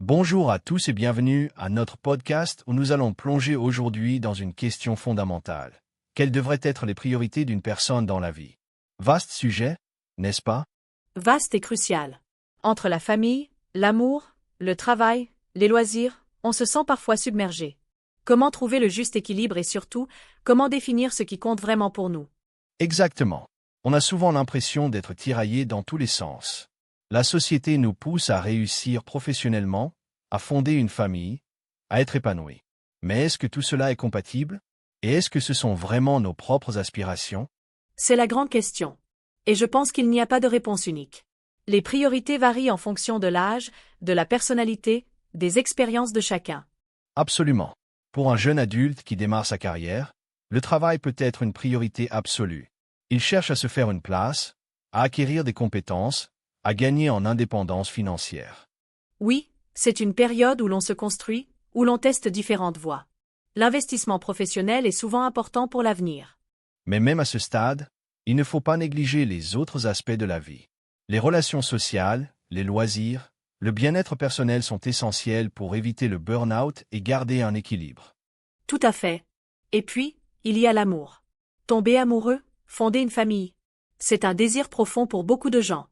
Bonjour à tous et bienvenue à notre podcast où nous allons plonger aujourd'hui dans une question fondamentale. Quelles devraient être les priorités d'une personne dans la vie? Vaste sujet, n'est-ce pas? Vaste et crucial. Entre la famille, l'amour, le travail, les loisirs, on se sent parfois submergé. Comment trouver le juste équilibre et surtout, comment définir ce qui compte vraiment pour nous? Exactement. On a souvent l'impression d'être tiraillé dans tous les sens. La société nous pousse à réussir professionnellement, à fonder une famille, à être épanoui. Mais est-ce que tout cela est compatible? Et est-ce que ce sont vraiment nos propres aspirations? C'est la grande question. Et je pense qu'il n'y a pas de réponse unique. Les priorités varient en fonction de l'âge, de la personnalité, des expériences de chacun. Absolument. Pour un jeune adulte qui démarre sa carrière, le travail peut être une priorité absolue. Il cherche à se faire une place, à acquérir des compétences, à gagner en indépendance financière. Oui, c'est une période où l'on se construit, où l'on teste différentes voies. L'investissement professionnel est souvent important pour l'avenir. Mais même à ce stade, il ne faut pas négliger les autres aspects de la vie. Les relations sociales, les loisirs, le bien-être personnel sont essentiels pour éviter le burn-out et garder un équilibre. Tout à fait. Et puis, il y a l'amour. Tomber amoureux, fonder une famille. C'est un désir profond pour beaucoup de gens.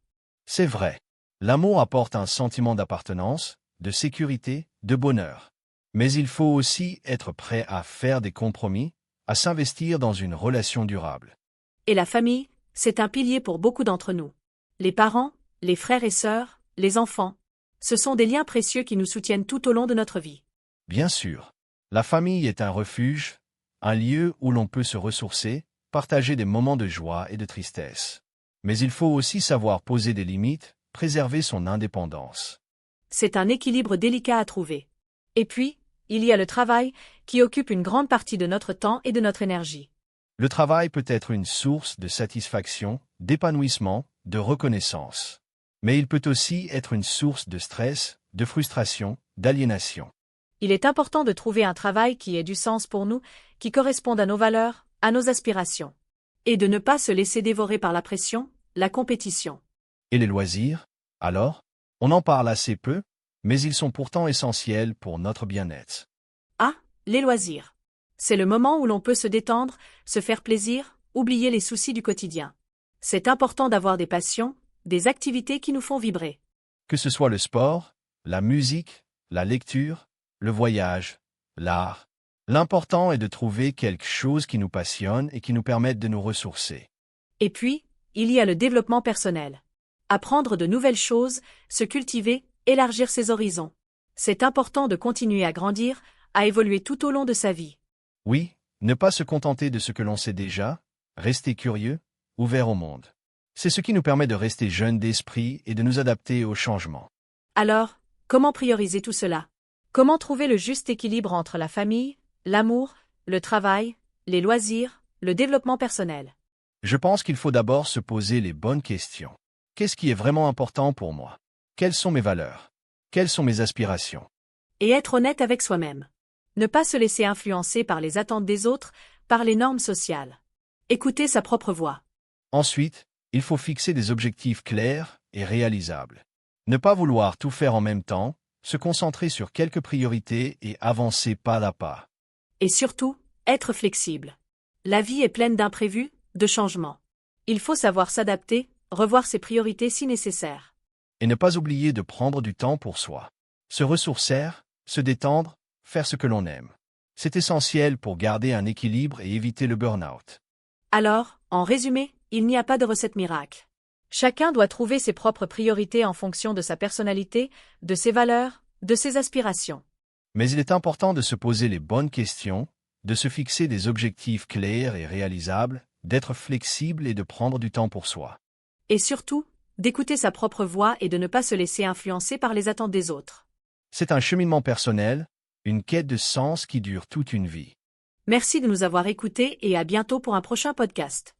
C'est vrai. L'amour apporte un sentiment d'appartenance, de sécurité, de bonheur. Mais il faut aussi être prêt à faire des compromis, à s'investir dans une relation durable. Et la famille, c'est un pilier pour beaucoup d'entre nous. Les parents, les frères et sœurs, les enfants. Ce sont des liens précieux qui nous soutiennent tout au long de notre vie. Bien sûr, la famille est un refuge, un lieu où l'on peut se ressourcer, partager des moments de joie et de tristesse. Mais il faut aussi savoir poser des limites, préserver son indépendance. C'est un équilibre délicat à trouver. Et puis, il y a le travail, qui occupe une grande partie de notre temps et de notre énergie. Le travail peut être une source de satisfaction, d'épanouissement, de reconnaissance. Mais il peut aussi être une source de stress, de frustration, d'aliénation. Il est important de trouver un travail qui ait du sens pour nous, qui corresponde à nos valeurs, à nos aspirations. Et de ne pas se laisser dévorer par la pression, la compétition. Et les loisirs, alors? On en parle assez peu, mais ils sont pourtant essentiels pour notre bien-être. Ah, les loisirs. C'est le moment où l'on peut se détendre, se faire plaisir, oublier les soucis du quotidien. C'est important d'avoir des passions, des activités qui nous font vibrer. Que ce soit le sport, la musique, la lecture, le voyage, l'art. L'important est de trouver quelque chose qui nous passionne et qui nous permette de nous ressourcer. Et puis, il y a le développement personnel. Apprendre de nouvelles choses, se cultiver, élargir ses horizons. C'est important de continuer à grandir, à évoluer tout au long de sa vie. Oui, ne pas se contenter de ce que l'on sait déjà, rester curieux, ouvert au monde. C'est ce qui nous permet de rester jeunes d'esprit et de nous adapter aux changements. Alors, comment prioriser tout cela? Comment trouver le juste équilibre entre la famille, l'amour, le travail, les loisirs, le développement personnel? Je pense qu'il faut d'abord se poser les bonnes questions. Qu'est-ce qui est vraiment important pour moi? Quelles sont mes valeurs? Quelles sont mes aspirations? Et être honnête avec soi-même. Ne pas se laisser influencer par les attentes des autres, par les normes sociales. Écouter sa propre voix. Ensuite, il faut fixer des objectifs clairs et réalisables. Ne pas vouloir tout faire en même temps, se concentrer sur quelques priorités et avancer pas à pas. Et surtout, être flexible. La vie est pleine d'imprévus, de changements. Il faut savoir s'adapter, revoir ses priorités si nécessaire. Et ne pas oublier de prendre du temps pour soi. Se ressourcer, se détendre, faire ce que l'on aime. C'est essentiel pour garder un équilibre et éviter le burn-out. Alors, en résumé, il n'y a pas de recette miracle. Chacun doit trouver ses propres priorités en fonction de sa personnalité, de ses valeurs, de ses aspirations. Mais il est important de se poser les bonnes questions, de se fixer des objectifs clairs et réalisables, d'être flexible et de prendre du temps pour soi. Et surtout, d'écouter sa propre voix et de ne pas se laisser influencer par les attentes des autres. C'est un cheminement personnel, une quête de sens qui dure toute une vie. Merci de nous avoir écoutés et à bientôt pour un prochain podcast.